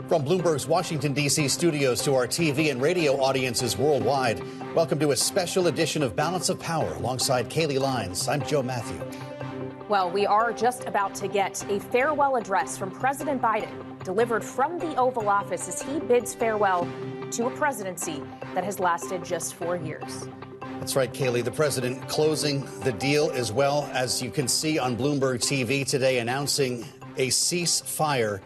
From Bloomberg's Washington, D.C. studios to our TV and radio audiences worldwide, welcome to a special edition of Balance of Power alongside Kaylee Lines. I'm Joe Matthew. Well, we are just about to get a farewell address from President Biden, delivered from the Oval Office as he bids farewell to a presidency that has lasted just 4 years. That's right, Kaylee. The president closing the deal, as well as you can see on Bloomberg TV today, announcing a ceasefire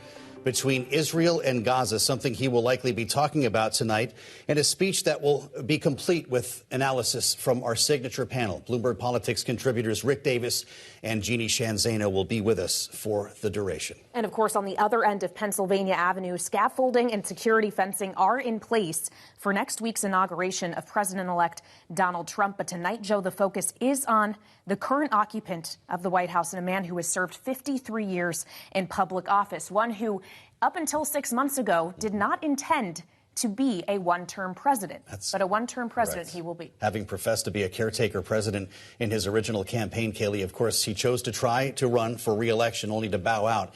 between Israel and Gaza, something he will likely be talking about tonight, in a speech that will be complete with analysis from our signature panel. Bloomberg Politics contributors Rick Davis and Jeannie Shanzano will be with us for the duration. And of course, on the other end of Pennsylvania Avenue, scaffolding and security fencing are in place for next week's inauguration of President-elect Donald Trump. But tonight, Joe, the focus is on the current occupant of the White House and a man who has served 53 years in public office, one who, up until 6 months ago, did not intend to be a one-term president. But a one-term president he will be. Having professed to be a caretaker president in his original campaign, Kaylee, of course, he chose to try to run for re-election only to bow out.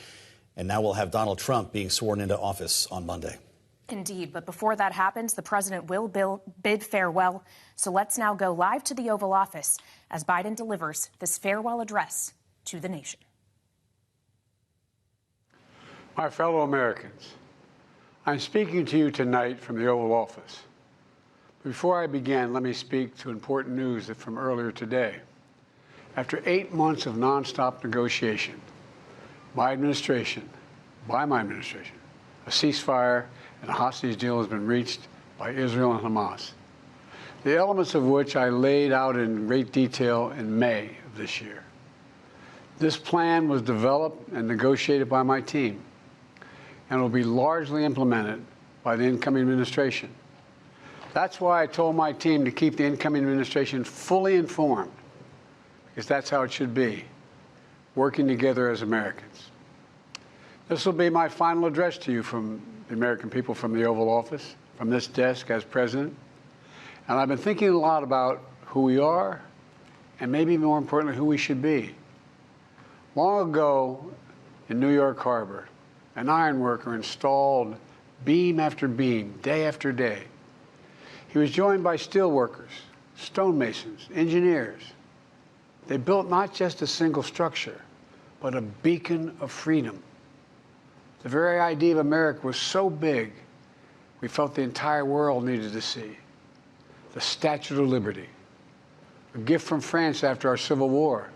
And now we'll have Donald Trump being sworn into office on Monday. Indeed. But before that happens, the president will bid farewell. So let's now go live to the Oval Office as Biden delivers this farewell address to the nation. My fellow Americans, I'm speaking to you tonight from the Oval Office. Before I begin, let me speak to important news from earlier today. After 8 months of nonstop negotiation, by my administration, a ceasefire and a hostage deal has been reached by Israel and Hamas, the elements of which I laid out in great detail in May of this year. This plan was developed and negotiated by my team and will be largely implemented by the incoming administration. That's why I told my team to keep the incoming administration fully informed, because that's how it should be, working together as Americans. This will be my final address to you from the American people from the Oval Office, from this desk as president. And I've been thinking a lot about who we are and maybe more importantly, who we should be. Long ago in New York Harbor, an iron worker installed beam after beam, day after day. He was joined by steel workers, stonemasons, engineers. They built not just a single structure, but a beacon of freedom. The very idea of America was so big, we felt the entire world needed to see. The Statue of Liberty, a gift from France after our Civil War.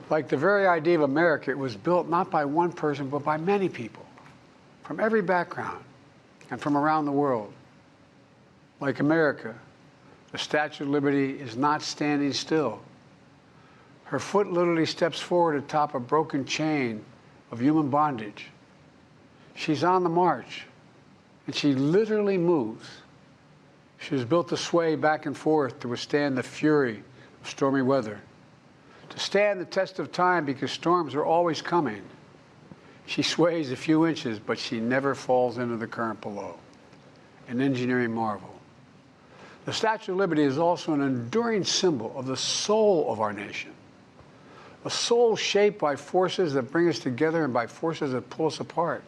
Like the very idea of America, it was built not by one person, but by many people from every background and from around the world. Like America, the Statue of Liberty is not standing still. Her foot literally steps forward atop a broken chain of human bondage. She's on the march, and she literally moves. She was built to sway back and forth to withstand the fury of stormy weather, to stand the test of time because storms are always coming. She sways a few inches, but she never falls into the current below. An engineering marvel. The Statue of Liberty is also an enduring symbol of the soul of our nation. A soul shaped by forces that bring us together and by forces that pull us apart.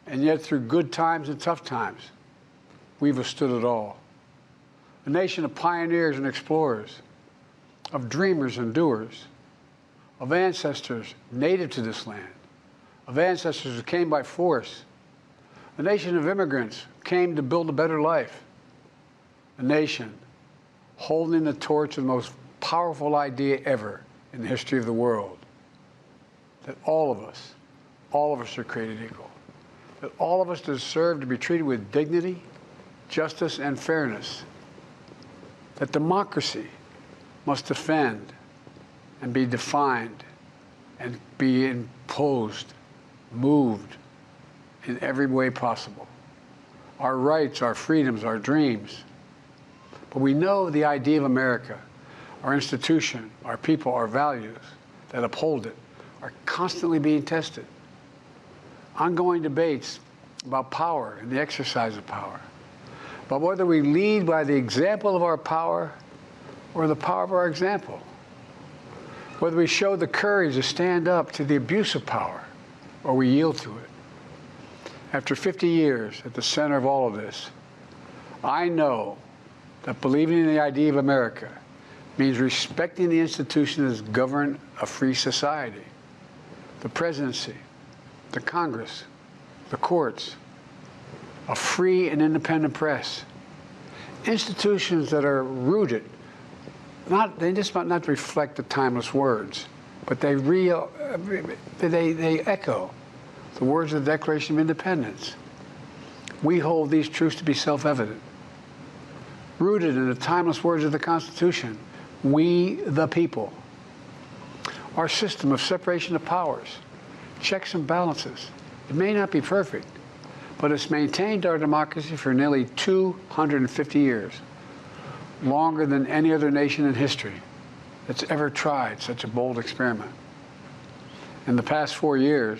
And yet, through good times and tough times, we've withstood it all. A nation of pioneers and explorers, of dreamers and doers, of ancestors native to this land, of ancestors who came by force, a nation of immigrants who came to build a better life, a nation holding the torch of the most powerful idea ever in the history of the world, that all of us are created equal, that all of us deserve to be treated with dignity, justice, and fairness, that democracy must defend and be defined and be imposed, moved in every way possible. Our rights, our freedoms, our dreams. But we know the idea of America, our institution, our people, our values that uphold it are constantly being tested. Ongoing debates about power and the exercise of power, but whether we lead by the example of our power or the power of our example, whether we show the courage to stand up to the abuse of power or we yield to it. After 50 years at the center of all of this, I know that believing in the idea of America means respecting the institutions that govern a free society: the presidency, the Congress, the courts, a free and independent press, institutions that are rooted, they just might not reflect the timeless words, but they echo the words of the Declaration of Independence. We hold these truths to be self-evident. Rooted in the timeless words of the Constitution, we the people. Our system of separation of powers, checks and balances, it may not be perfect, but it's maintained our democracy for nearly 250 years, longer than any other nation in history that's ever tried such a bold experiment. In the past 4 years,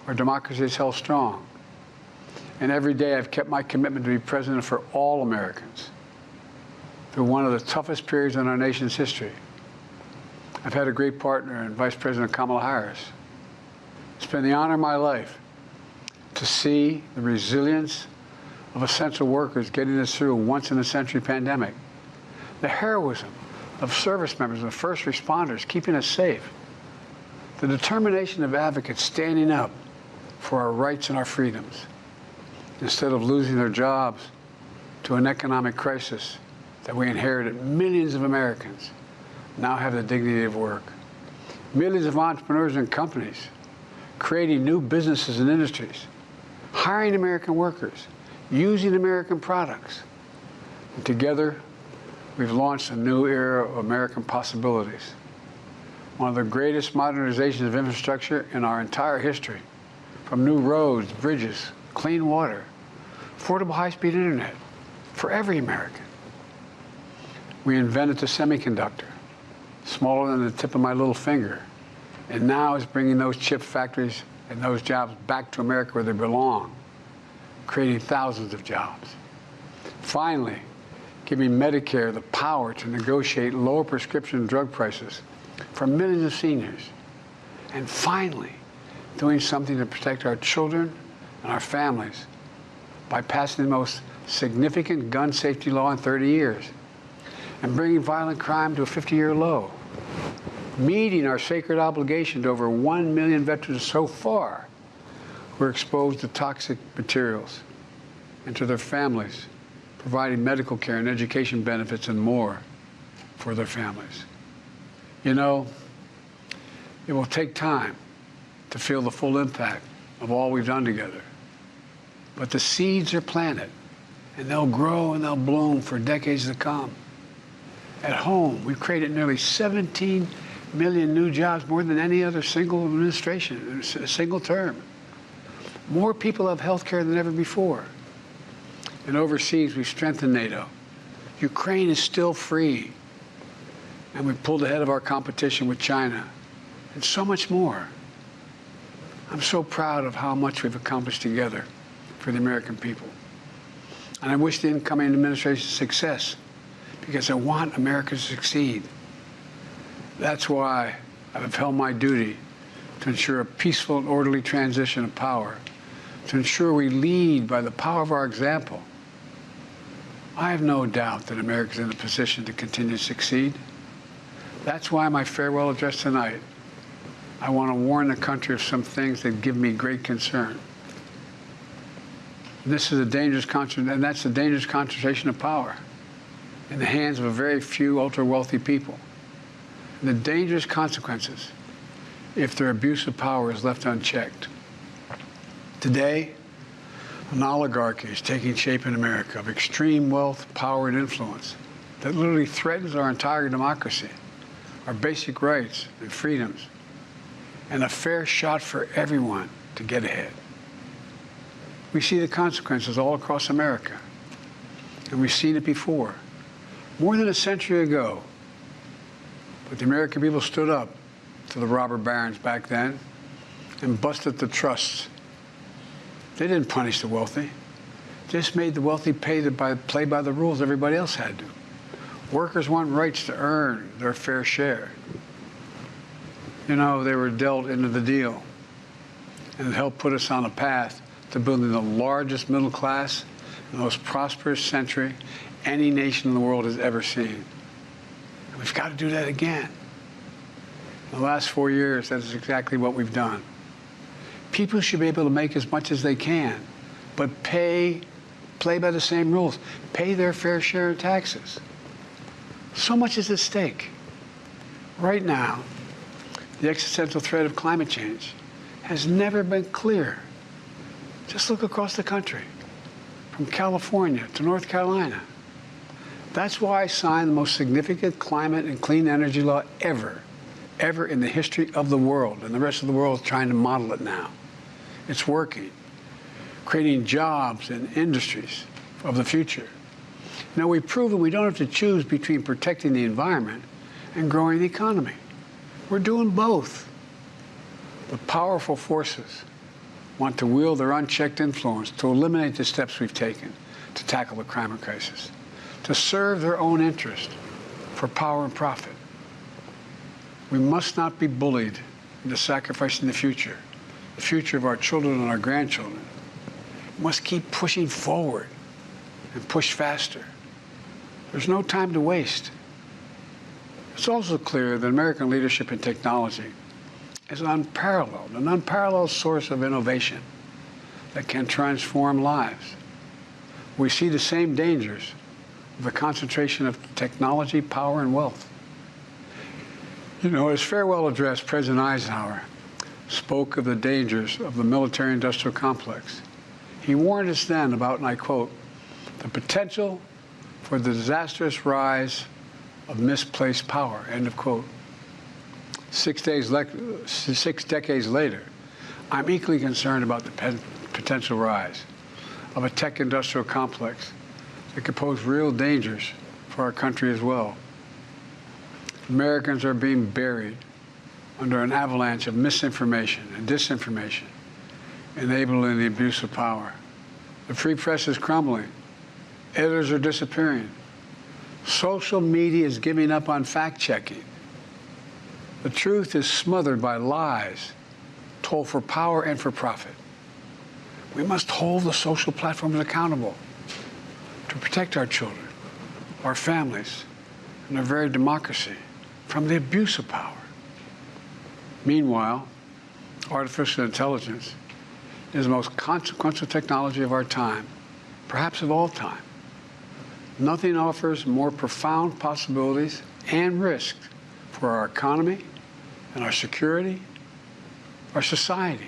our democracy has held strong, and every day I've kept my commitment to be president for all Americans through one of the toughest periods in our nation's history. I've had a great partner in Vice President Kamala Harris. It's been the honor of my life to see the resilience of essential workers getting us through a once-in-a-century pandemic, the heroism of service members and first responders keeping us safe, the determination of advocates standing up for our rights and our freedoms, instead of losing their jobs to an economic crisis that we inherited. Millions of Americans now have the dignity of work. Millions of entrepreneurs and companies creating new businesses and industries, hiring American workers, using American products. And together, we've launched a new era of American possibilities. One of the greatest modernizations of infrastructure in our entire history, from new roads, bridges, clean water, affordable high-speed internet for every American. We invented the semiconductor, smaller than the tip of my little finger, and now is bringing those chip factories and those jobs back to America where they belong, creating thousands of jobs. Finally, giving Medicare the power to negotiate lower prescription drug prices for millions of seniors. And finally, doing something to protect our children and our families by passing the most significant gun safety law in 30 years and bringing violent crime to a 50-year low, meeting our sacred obligation to over 1 million veterans so far who are exposed to toxic materials, and to their families, providing medical care and education benefits and more for their families. You know, it will take time to feel the full impact of all we've done together. But the seeds are planted, and they'll grow and they'll bloom for decades to come. At home, we've created nearly 17 million new jobs, more than any other single administration, a single term. More people have health care than ever before. And overseas, we've strengthened NATO. Ukraine is still free. And we've pulled ahead of our competition with China, and so much more. I'm so proud of how much we've accomplished together for the American people. And I wish the incoming administration success, because I want America to succeed. That's why I've upheld my duty to ensure a peaceful and orderly transition of power, to ensure we lead by the power of our example. I have no doubt that America is in a position to continue to succeed. That's why my farewell address tonight, I want to warn the country of some things that give me great concern. This is a dangerous and that's a dangerous concentration of power in the hands of a very few ultra-wealthy people. And the dangerous consequences if their abuse of power is left unchecked. Today, an oligarchy is taking shape in America of extreme wealth, power, and influence that literally threatens our entire democracy, our basic rights and freedoms, and a fair shot for everyone to get ahead. We see the consequences all across America, and we've seen it before, more than a century ago. But the American people stood up to the robber barons back then and busted the trusts. They didn't punish the wealthy, just made the wealthy play by the rules everybody else had to. Workers want rights to earn their fair share. You know, they were dealt into the deal, and it helped put us on a path to building the largest middle class and the most prosperous century any nation in the world has ever seen. And we've got to do that again. In the last 4 years, that is exactly what we've done. People should be able to make as much as they can, but play by the same rules, pay their fair share of taxes. So much is at stake. Right now, the existential threat of climate change has never been clearer. Just look across the country, from California to North Carolina. That's why I signed the most significant climate and clean energy law ever in the history of the world, and the rest of the world is trying to model it now. It's working, creating jobs and industries of the future. Now, we've proven we don't have to choose between protecting the environment and growing the economy. We're doing both. But powerful forces want to wield their unchecked influence to eliminate the steps we've taken to tackle the climate crisis, to serve their own interest for power and profit. We must not be bullied into sacrificing the future of our children and our grandchildren. We must keep pushing forward and push faster. There's no time to waste. It's also clear that American leadership in technology is an unparalleled source of innovation that can transform lives. We see the same dangers of the concentration of technology, power, and wealth. You know, his farewell address, President Eisenhower spoke of the dangers of the military-industrial complex. He warned us then about, and I quote, the potential for the disastrous rise of misplaced power, end of quote. 6 decades later, I'm equally concerned about the potential rise of a tech-industrial complex that could pose real dangers for our country as well. Americans are being buried under an avalanche of misinformation and disinformation, enabling the abuse of power. The free press is crumbling. Editors are disappearing. Social media is giving up on fact-checking. The truth is smothered by lies told for power and for profit. We must hold the social platforms accountable to protect our children, our families, and our very democracy from the abuse of power. Meanwhile, artificial intelligence is the most consequential technology of our time, perhaps of all time. Nothing offers more profound possibilities and risks for our economy and our security, our society,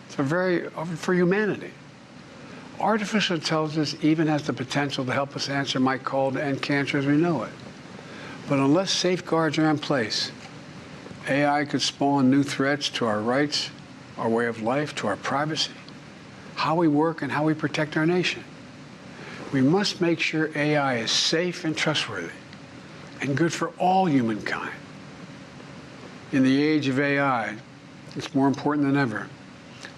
for humanity. Artificial intelligence even has the potential to help us answer my call to end cancer as we know it. But unless safeguards are in place, AI could spawn new threats to our rights, our way of life, to our privacy, how we work, and how we protect our nation. We must make sure AI is safe and trustworthy and good for all humankind. In the age of AI, it's more important than ever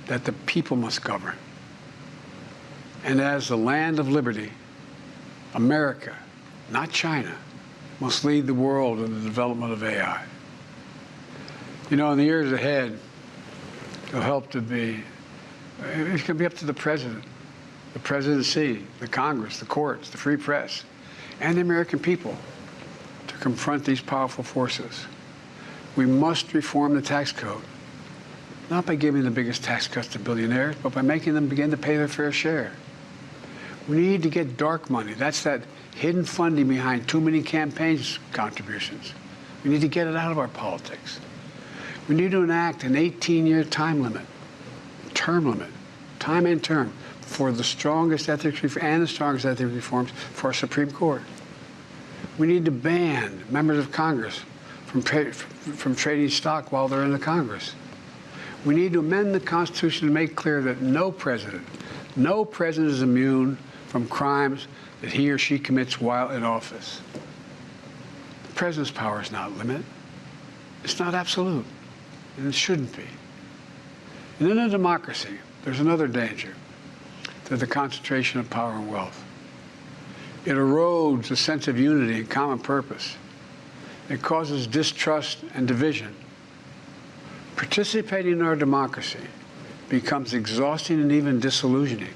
that the people must govern. And as the land of liberty, America, not China, must lead the world in the development of AI. You know, in the years ahead, it's going to be up to the president, the presidency, the Congress, the courts, the free press, and the American people to confront these powerful forces. We must reform the tax code, not by giving the biggest tax cuts to billionaires, but by making them begin to pay their fair share. We need to get dark money. That's that hidden funding behind too many campaigns contributions. We need to get it out of our politics. We need to enact an 18-year time limit, time and term, for the strongest ethics reforms for our Supreme Court. We need to ban members of Congress from trading stock while they're in the Congress. We need to amend the Constitution to make clear that no president is immune from crimes that he or she commits while in office. The president's power is not limited. It's not absolute, and it shouldn't be. And in a democracy, there's another danger to the concentration of power and wealth. It erodes a sense of unity and common purpose. It causes distrust and division. Participating in our democracy becomes exhausting and even disillusioning.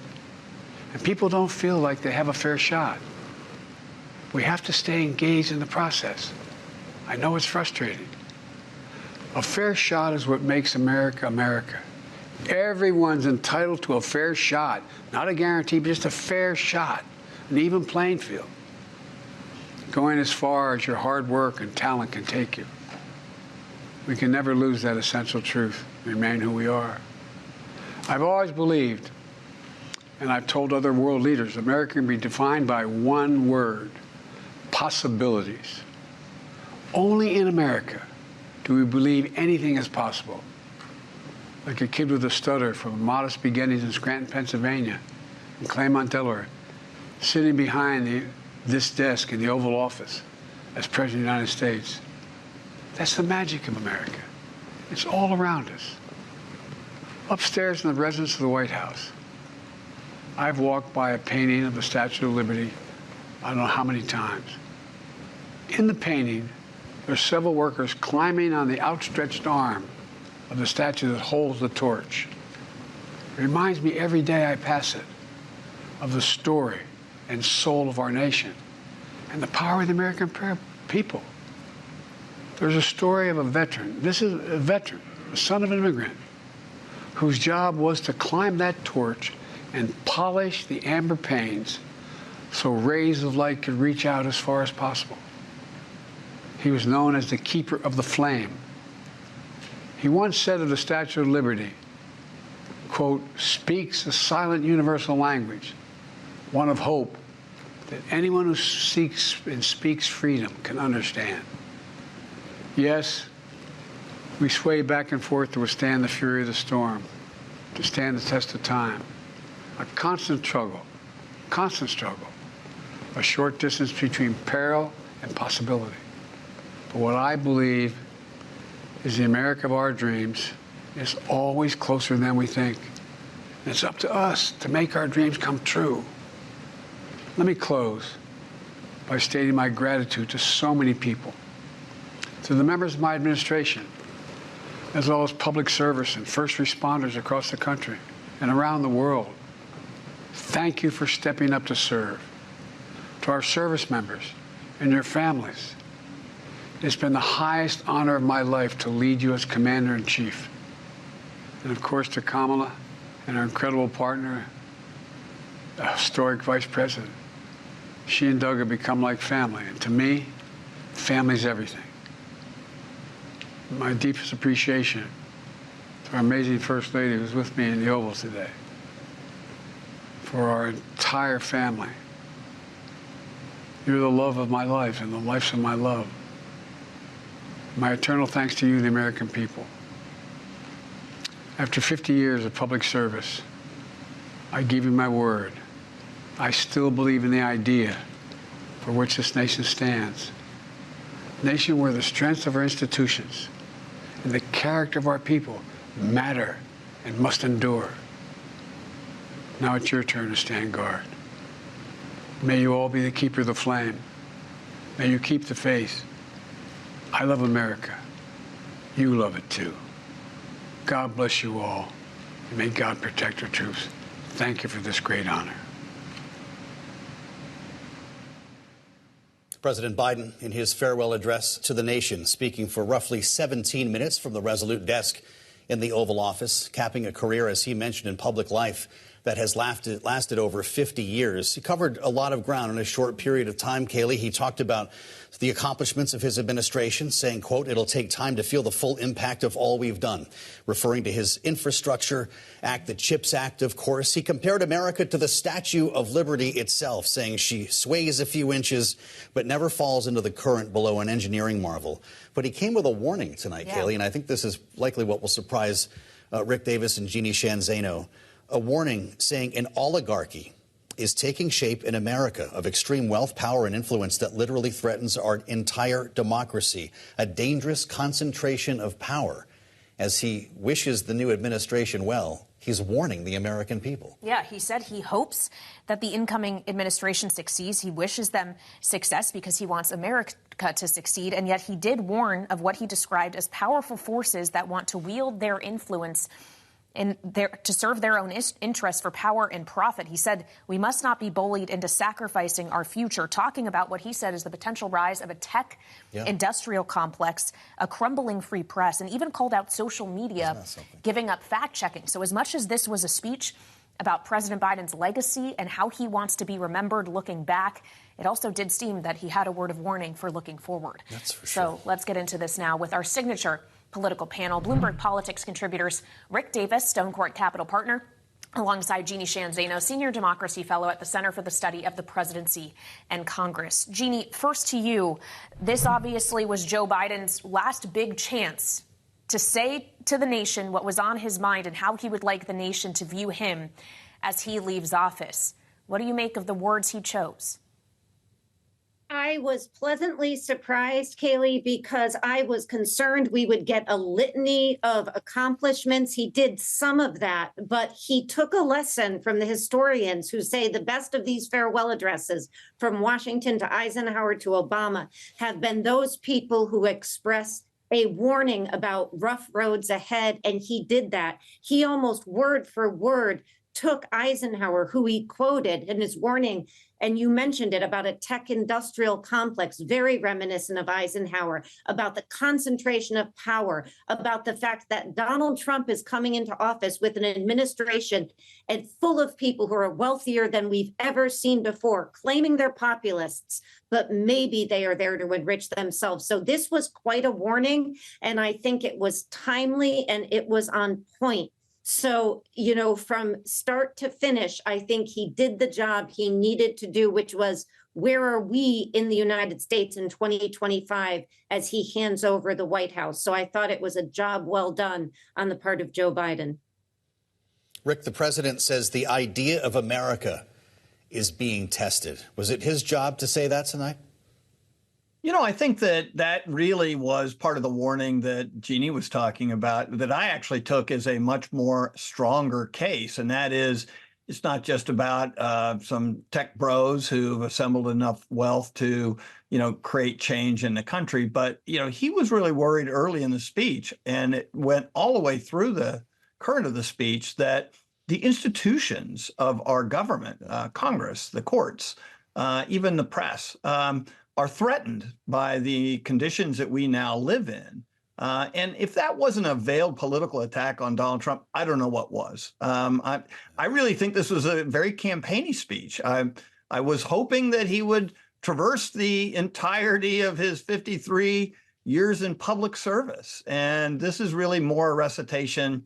And people don't feel like they have a fair shot. We have to stay engaged in the process. I know it's frustrating. A fair shot is what makes America, America. Everyone's entitled to a fair shot. Not a guarantee, but just a fair shot. An even playing field. Going as far as your hard work and talent can take you. We can never lose that essential truth, remain who we are. I've always believed, and I've told other world leaders, America can be defined by one word: possibilities. Only in America do we believe anything is possible. Like a kid with a stutter from modest beginnings in Scranton, Pennsylvania, and Claremont, Delaware, sitting behind this desk in the Oval Office as President of the United States. That's the magic of America. It's all around us. Upstairs in the residence of the White House, I've walked by a painting of the Statue of Liberty I don't know how many times. In the painting, there are several workers climbing on the outstretched arm of the statue that holds the torch. It reminds me every day I pass it of the story and soul of our nation and the power of the American people. There's a story of a veteran. This is a veteran, the son of an immigrant, whose job was to climb that torch and polish the amber panes so rays of light could reach out as far as possible. He was known as the keeper of the flame. He once said of the Statue of Liberty, quote, speaks a silent universal language, one of hope that anyone who seeks and speaks freedom can understand. Yes, we sway back and forth to withstand the fury of the storm, to stand the test of time. A constant struggle, a short distance between peril and possibility. But what I believe is the America of our dreams is always closer than we think. And it's up to us to make our dreams come true. Let me close by stating my gratitude to so many people, to the members of my administration, as well as public service and first responders across the country and around the world. Thank you for stepping up to serve. To our service members and your families, it's been the highest honor of my life to lead you as Commander-in-Chief. And of course to Kamala and our incredible partner, historic Vice President. She and Doug have become like family. And to me, family's everything. My deepest appreciation to our amazing First Lady who's with me in the Oval today. For our entire family. You're the love of my life and the lives of my love. My eternal thanks to you, the American people. After 50 years of public service, I give you my word. I still believe in the idea for which this nation stands. A nation where the strength of our institutions and the character of our people matter and must endure. Now it's your turn to stand guard. May you all be the keeper of the flame. May you keep the faith. I love America. You love it too. God bless you all, and may God protect our troops. Thank you for this great honor. President Biden, in his farewell address to the nation, speaking for roughly 17 minutes from the Resolute desk in the Oval Office, capping a career, as he mentioned, in public life that has lasted over 50 years. He covered a lot of ground in a short period of time, Kayleigh. He talked about the accomplishments of his administration, saying, quote, it'll take time to feel the full impact of all we've done, referring to his Infrastructure Act, the CHIPS Act, of course. He compared America to the Statue of Liberty itself, saying she sways a few inches but never falls into the current below an engineering marvel. But he came with a warning tonight, Kayleigh, and I think this is likely what will surprise Rick Davis and Jeannie Shanzano. A warning saying an oligarchy is taking shape in America of extreme wealth, power, and influence that literally threatens our entire democracy, a dangerous concentration of power. As he wishes the new administration well, he's warning the American people. Yeah, he said he hopes that the incoming administration succeeds. He wishes them success because he wants America to succeed. And yet he did warn of what he described as powerful forces that want to wield their influence to serve their own interests for power and profit. He said we must not be bullied into sacrificing our future, talking about what he said is the potential rise of a tech industrial complex, a crumbling free press, and even called out social media giving up fact checking. So as much as this was a speech about President Biden's legacy and how he wants to be remembered looking back, it also did seem that he had a word of warning for looking forward. That's for sure. So let's get into this now with our signature political panel. Bloomberg Politics contributors Rick Davis, Stone Court Capital partner, alongside Jeannie Shanzano, senior democracy fellow at the Center for the Study of the Presidency and Congress. Jeannie, first to you. This obviously was Joe Biden's last big chance to say to the nation what was on his mind and how he would like the nation to view him as he leaves office. What do you make of the words he chose? I was pleasantly surprised, Kayleigh, because I was concerned we would get a litany of accomplishments. He did some of that, but he took a lesson from the historians who say the best of these farewell addresses, from Washington to Eisenhower to Obama, have been those people who express a warning about rough roads ahead. And he did that. He almost word for word took Eisenhower, who he quoted in his warning, and you mentioned it, about a tech industrial complex, very reminiscent of Eisenhower, about the concentration of power, about the fact that Donald Trump is coming into office with an administration and full of people who are wealthier than we've ever seen before, claiming they're populists, but maybe they are there to enrich themselves. So this was quite a warning, and I think it was timely and it was on point. So, you know, from start to finish, I think he did the job he needed to do, which was, where are we in the United States in 2025 as he hands over the White House? So I thought it was a job well done on the part of Joe Biden. Rick, the president says the idea of America is being tested. Was it his job to say that tonight? You know, I think that really was part of the warning that Jeannie was talking about, that I actually took as a much more stronger case. And that is, it's not just about some tech bros who've assembled enough wealth to, you know, create change in the country. But, you know, he was really worried early in the speech, and it went all the way through the current of the speech, that the institutions of our government, Congress, the courts, even the press, are threatened by the conditions that we now live in. And if that wasn't a veiled political attack on Donald Trump, I don't know what was. I really think this was a very campaigny speech. I was hoping that he would traverse the entirety of his 53 years in public service. And this is really more a recitation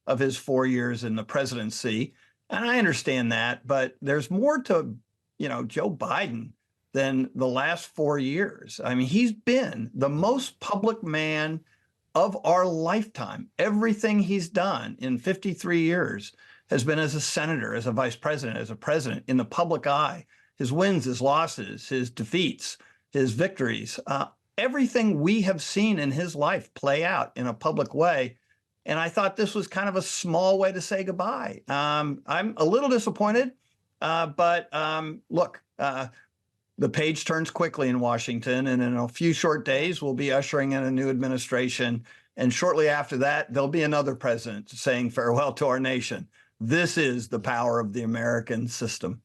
of his 4 years in the presidency. And I understand that, but there's more to, you know, Joe Biden than the last 4 years. I mean, he's been the most public man of our lifetime. Everything he's done in 53 years has been as a senator, as a vice president, as a president, in the public eye. His wins, his losses, his defeats, his victories, everything we have seen in his life play out in a public way. And I thought this was kind of a small way to say goodbye. I'm a little disappointed, but look, the page turns quickly in Washington, and in a few short days, we'll be ushering in a new administration. And shortly after that, there'll be another president saying farewell to our nation. This is the power of the American system.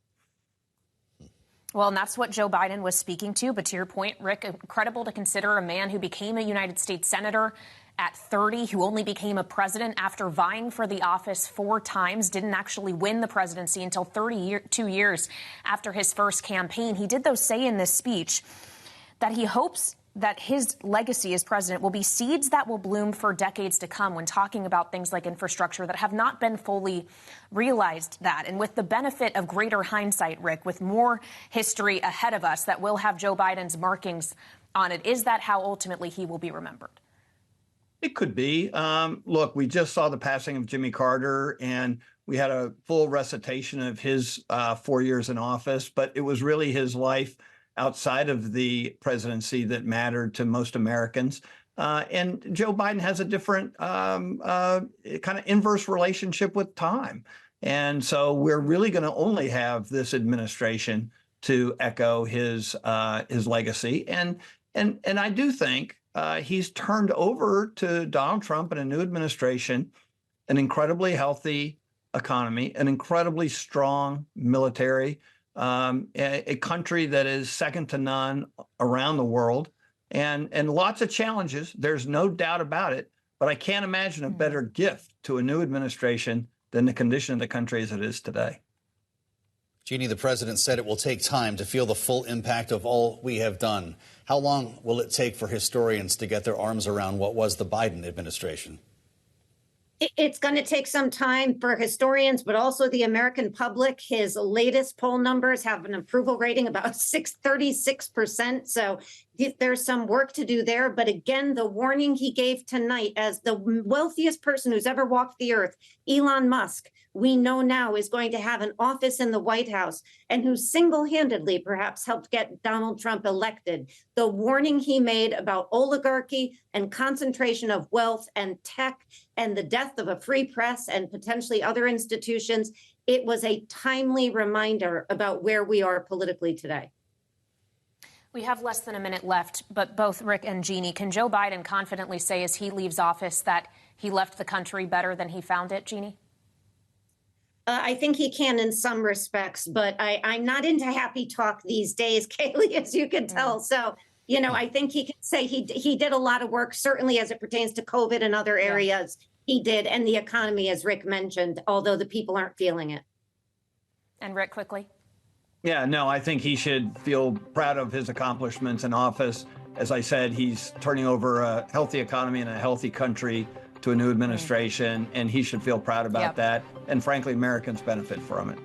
Well, and that's what Joe Biden was speaking to. But to your point, Rick, incredible to consider a man who became a United States senator at 30, who only became a president after vying for the office 4 times, didn't actually win the presidency until 32 years after his first campaign. He did, though, say in this speech that he hopes that his legacy as president will be seeds that will bloom for decades to come, when talking about things like infrastructure that have not been fully realized that. And with the benefit of greater hindsight, Rick, with more history ahead of us that will have Joe Biden's markings on it, is that how ultimately he will be remembered? It could be. Look, we just saw the passing of Jimmy Carter, and we had a full recitation of his 4 years in office, but it was really his life outside of the presidency that mattered to most Americans. And Joe Biden has a different kind of inverse relationship with time. And so we're really going to only have this administration to echo his legacy. And I do think he's turned over to Donald Trump and a new administration an incredibly healthy economy, an incredibly strong military, a country that is second to none around the world, and lots of challenges. There's no doubt about it. But I can't imagine a better gift to a new administration than the condition of the country as it is today. Jeannie, the president said it will take time to feel the full impact of all we have done. How long will it take for historians to get their arms around what was the Biden administration? It's going to take some time for historians, but also the American public. His latest poll numbers have an approval rating about 36%. So there's some work to do there. But again, the warning he gave tonight, as the wealthiest person who's ever walked the earth, Elon Musk, we know now is going to have an office in the White House and who single-handedly perhaps helped get Donald Trump elected. The warning he made about oligarchy and concentration of wealth and tech and the death of a free press and potentially other institutions, it was a timely reminder about where we are politically today. We have less than a minute left, but both Rick and Jeannie, can Joe Biden confidently say as he leaves office that he left the country better than he found it, Jeannie? I think he can in some respects, but I'm not into happy talk these days, Kaylee, as you can tell. So, I think he can say he did a lot of work, certainly as it pertains to COVID and other areas. He did, and the economy, as Rick mentioned, although the people aren't feeling it. And Rick, quickly. Yeah, no, I think he should feel proud of his accomplishments in office. As I said, he's turning over a healthy economy and a healthy country to a new administration, and he should feel proud about that. And frankly, Americans benefit from it.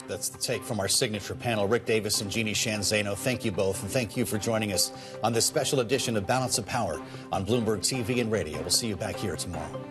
That's the take from our signature panel. Rick Davis and Jeannie Shanzano, thank you both. And thank you for joining us on this special edition of Balance of Power on Bloomberg TV and radio. We'll see you back here tomorrow.